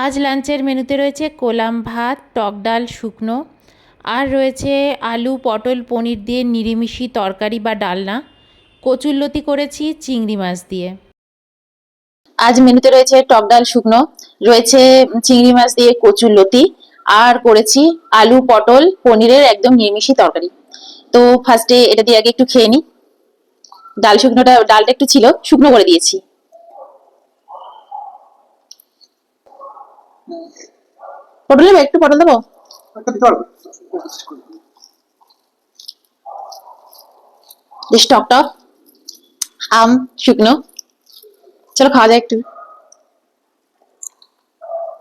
আজ লাঞ্চের মেনুতে রয়েছে কোলাম ভাত, টক ডাল শুকনো, আর রয়েছে আলু পটল পনির দিয়ে নিরামিষি তরকারি বা ডালনা, কচুরলতি করেছি চিংড়ি মাছ দিয়ে। আজ মেনুতে রয়েছে টক ডাল শুকনো, রয়েছে চিংড়ি মাছ দিয়ে কচুরলতি, আর করেছি আলু পটল পনিরের একদম নিরামিষি তরকারি। তো ফার্স্টে এটা দিয়ে আগে একটু খেয়ে নি। ডালটা একটু ছিল, শুকনো করে দিয়েছি। পটল দেবো, একটু পটল দেবো। বেশ টক টক আম শুকনো। চলো খাওয়া যায় একটু।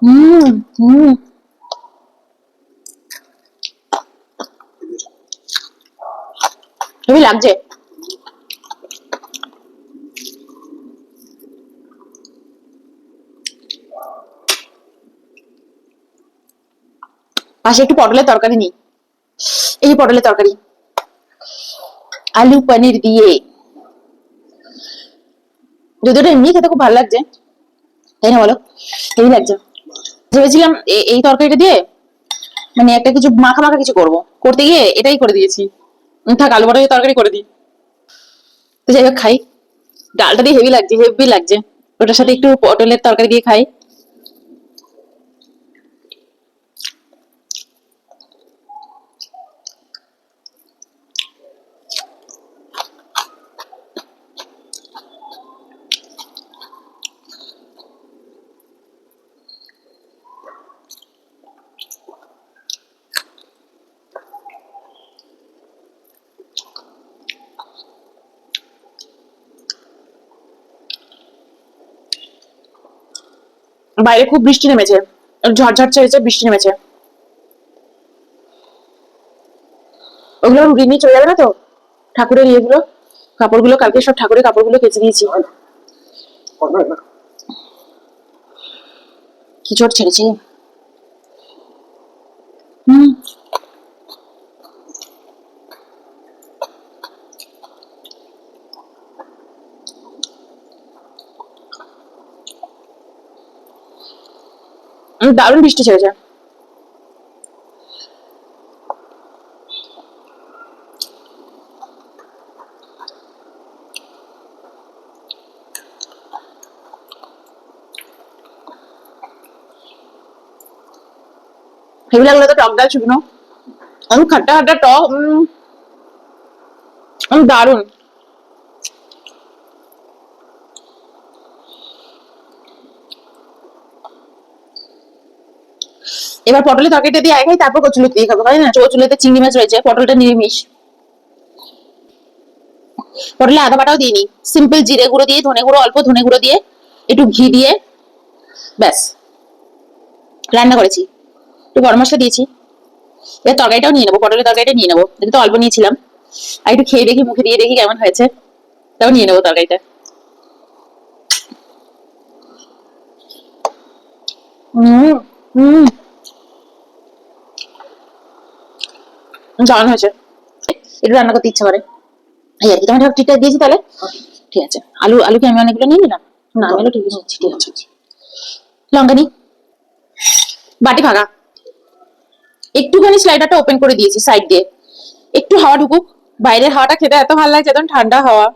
হুম হুম হেবি লাগছে। পাশে একটু পটলের তরকারি নিই। এই পটলের তরকারি আলু পনির দিয়ে, যদিও এমনি খেতে খুব ভালো লাগছে, তাই না বলো? হেবি লাগছে। ভেবেছিলাম এই তরকারিটা দিয়ে মানে একটা কিছু মাখা মাখা কিছু করবো, করতে গিয়ে এটাই করে দিয়েছি। থাক, আলু পটলের তরকারি করে দিই। তো যাই হোক, খাই। ডালটা দিয়ে হেভি লাগছে, হেভি লাগছে। ওটার সাথে একটু পটলের তরকারি দিয়ে খাই। বাইরে খুব বৃষ্টি নেমেছে, ঝড়ঝড় চেয়েছে, বৃষ্টি নেমেছে। ওগুলো উড়িয়ে নিয়ে চলে যাবে না তো? ঠাকুরের ইয়েগুলো, কাপড়গুলো কালকে সব ঠাকুরের কাপড়গুলো কেচে দিয়েছি। কি ঝড় ছেড়েছে। হম দারুণ বৃষ্টি ছেড়েছে। হেভি লাগলো তো টক ডাল শুকনো, খাট্টা খাট্টা টক, দারুণ। এবার পটলের তরকারিটা দিয়ে আগে খাই, তারপর কচুলতি দিয়ে খাবো, তাই না? কচুলতিতে চিংড়ি মাছ রয়েছে, পটলটা নিরামিষ। পটলে আদা বাটাও দিইনি, সিম্পল জিরে গুঁড়ো দিয়ে, ধনে গুঁড়ো অল্প, ধনে গুঁড়ো দিয়ে একটু ঘি দিয়ে ব্যাস রান্না করেছি। একটু গরম মশলা দিয়েছি। এবার তরকারিটাও নিয়ে নেবো, পটলের তরকারিটা নিয়ে নেবো, কিন্তু অল্প নিয়েছিলাম। আর একটু খেয়ে দেখি, মুখে দিয়ে দেখি কেমন হয়েছে, তাও নিয়ে নেবো তরকারিটা। হম হম দারুণ হয়েছে। একটু রান্না করতে ইচ্ছা করে, এই আর কি। তোমার ঠিকঠাক দিয়েছি তাহলে? ঠিক আছে। আলু আলু কি আমি অনেকগুলো নিয়ে নিলাম? না, আমি আলু ঠিক নিচ্ছি, ঠিক আছে। লঙ্কা নি, বাটি ফাঁকা। একটুখানি স্লাইডারটা ওপেন করে দিয়েছি সাইড দিয়ে, একটু হাওয়া ঢুকুক। বাইরের হাওয়াটা খেতে এত ভালো লাগছে, একদম ঠান্ডা হাওয়া।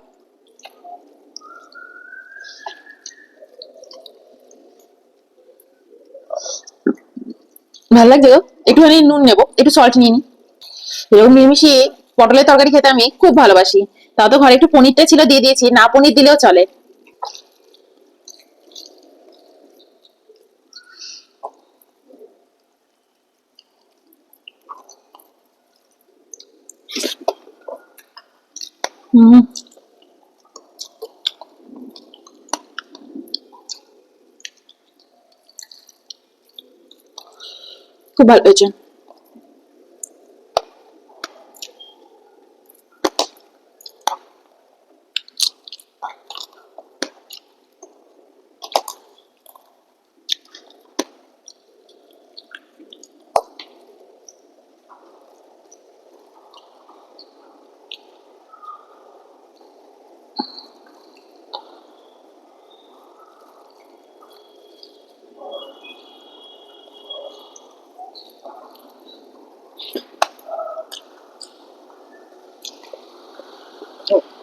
ভালো লাগছে তো। একটুখানি নুন নেবো, একটু সল্ট নিয়ে নি। এরকম নিরামিষে পটলের তরকারি খেতে আমি খুব ভালোবাসি। তাও তো ঘরে একটু পনিরটা ছিল, দিয়ে দিয়েছি। না পনির দিলেও চলে। হম খুব ভালো হয়েছে।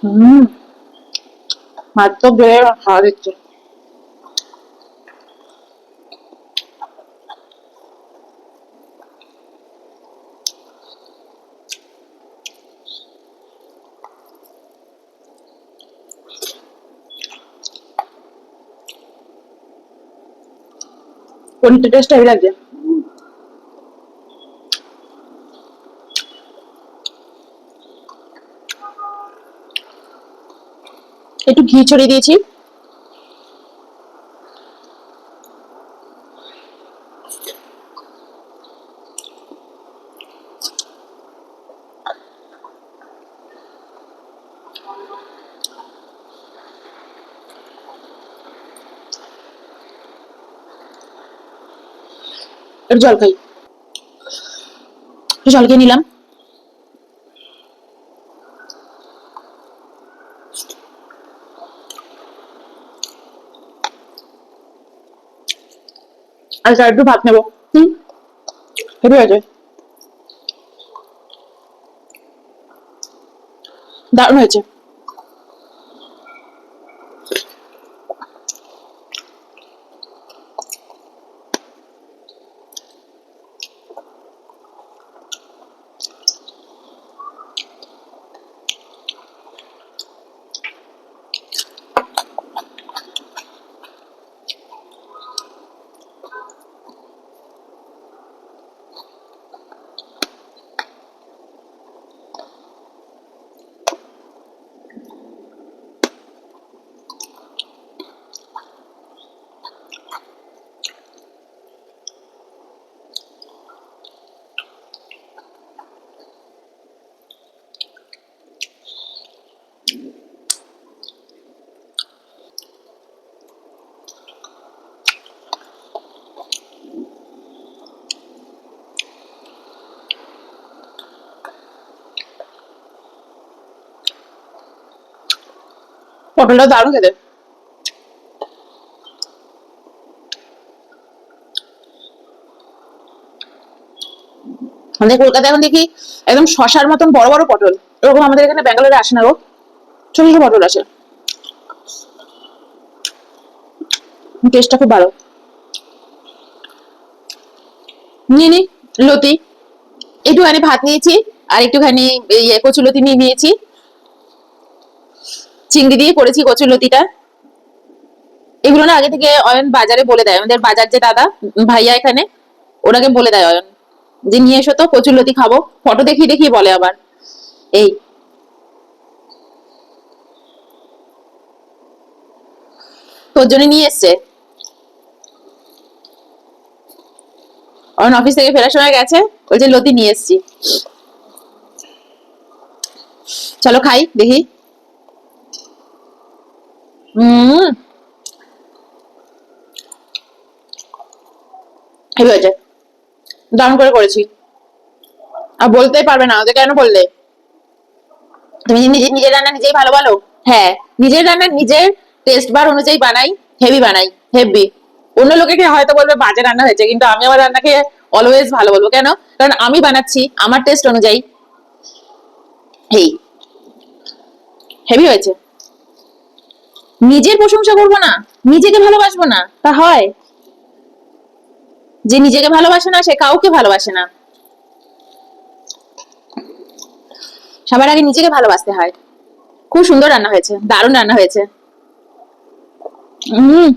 হুম, ভাত তো বেড়ে খাওয়া দিচ্ছে। পনিরটা টেস্ট হেভি লাগছে। একটু ঘি ছড়িয়ে দিয়েছি। একটু জল খাই, একটু জল খেয়ে নিলাম। আর স্যার একটু ভাত নেবো। হুম, হেভি হয়েছে, দারুণ হয়েছে। পটলটা দারুণ খেতে। আমাদের কলকাতায় এখন দেখি একদম শশার মতন বড় বড় পটল, এরকম আমাদের এখানে ব্যাঙ্গালোরে আসে না গো, ছোট ছোট পটল আছে। টেস্টটা খুব ভালো। নিয়ে নি লতি, একটুখানি ভাত নিয়েছি, আর একটুখানি কচুলতি নিয়ে নিয়েছি। চিংড়ি দিয়ে করেছি কচুলতিটা। এগুলো না আগে থেকে অয়ন বাজারে বলে দেয়, আমাদের বাজার যে দাদা ভাইয়া এখানে, ওনাকে বলে দেয় অয়ন যে নিয়ে এসো তো কচুলতি খাবো, ফটো দেখিয়ে দেখিয়ে বলে আবার। এই তোর জন্য নিয়ে এসছে। অয়ন অফিস থেকে ফেরার সময় গেছে, বলছে লতি নিয়ে এসছি। চলো খাই দেখি। হম, হেভি হয়েছে, দারুণ করে করেছি। আর বলতেই পারবে না ওদের কেন বললে, তুমি নিজে নিজের রান্না নিজেই ভালো বলো। হ্যাঁ, নিজের রান্না নিজের টেস্ট বার অনুযায়ী বানাই, হেভি বানাই, হেভি। অন্য লোকে হয়তো বলবে বাজে রান্না হয়েছে, কিন্তু আমি আমার রান্নাকে অলওয়েজ ভালো বলবো। কেন? কারণ আমি বানাচ্ছি আমার টেস্ট অনুযায়ী। হেই, হেভি হয়েছে। নিজের প্রশংসা করবো না, নিজেকে ভালোবাসবো না, তা হয়? যে নিজেকে ভালোবাসে না সে কাউকে ভালোবাসে না। সবার আগে নিজেকে ভালোবাসতে হয়। খুব সুন্দর রান্না হয়েছে, দারুণ রান্না হয়েছে। হম,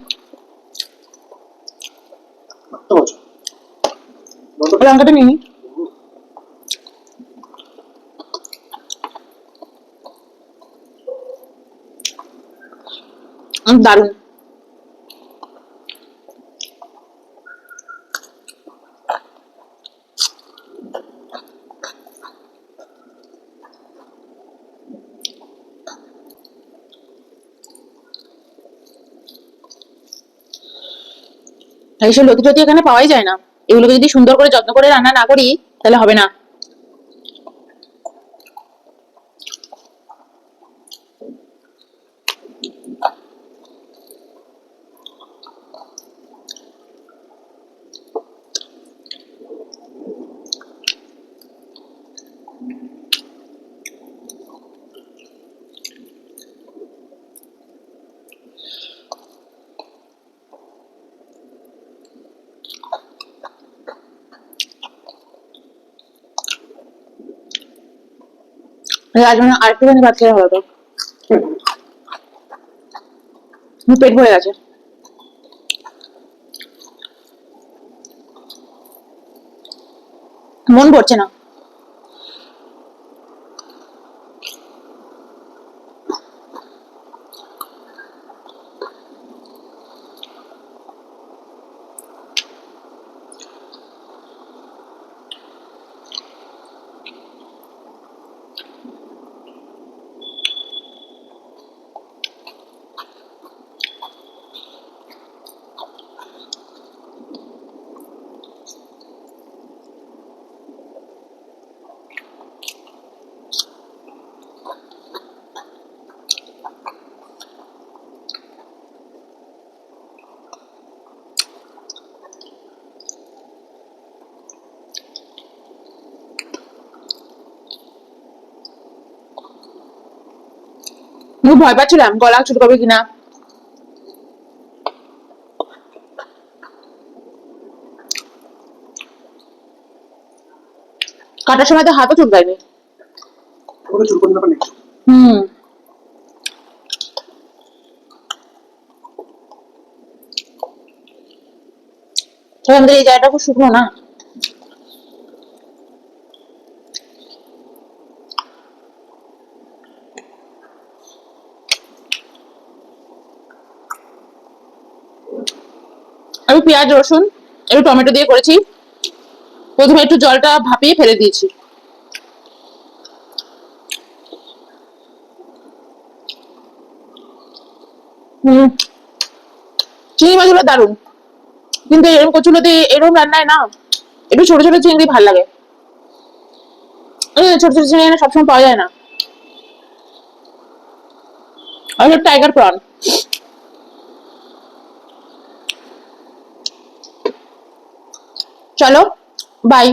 লঙ্কাটা নিই। দারুণ। এইসব লতি টতি এখানে পাওয়াই যায় না, এগুলোকে যদি সুন্দর করে যত্ন করে রান্না না করি তাহলে হবে না। আজ মানে আরেকটুখানি ভাত খেয়ে হলো তো, পেট ভরে গেছে। মন পড়ছে না। আমি ভয় পাচ্ছিলাম গলা চুলকাবে কিনা। কাটার সময় তো হাতও চুলকায়নি। হুম, তো আমাদের এই জায়গাটা খুব শুকনো না। আমি পেঁয়াজ রসুন একটু টমেটো দিয়ে করেছি। প্রথমে একটু জলটা ভাপিয়ে ফেলে দিয়েছি। হুম, চিংড়ি মাছগুলো দারুন, কিন্তু এরকম কচুলতি এরকম রান্নায় না একটু ছোট ছোট চিংড়ি ভাল লাগে। ছোট ছোট চিংড়ি না সবসময় পাওয়া যায় না। আর টাইগার প্রন। চলো, বাই।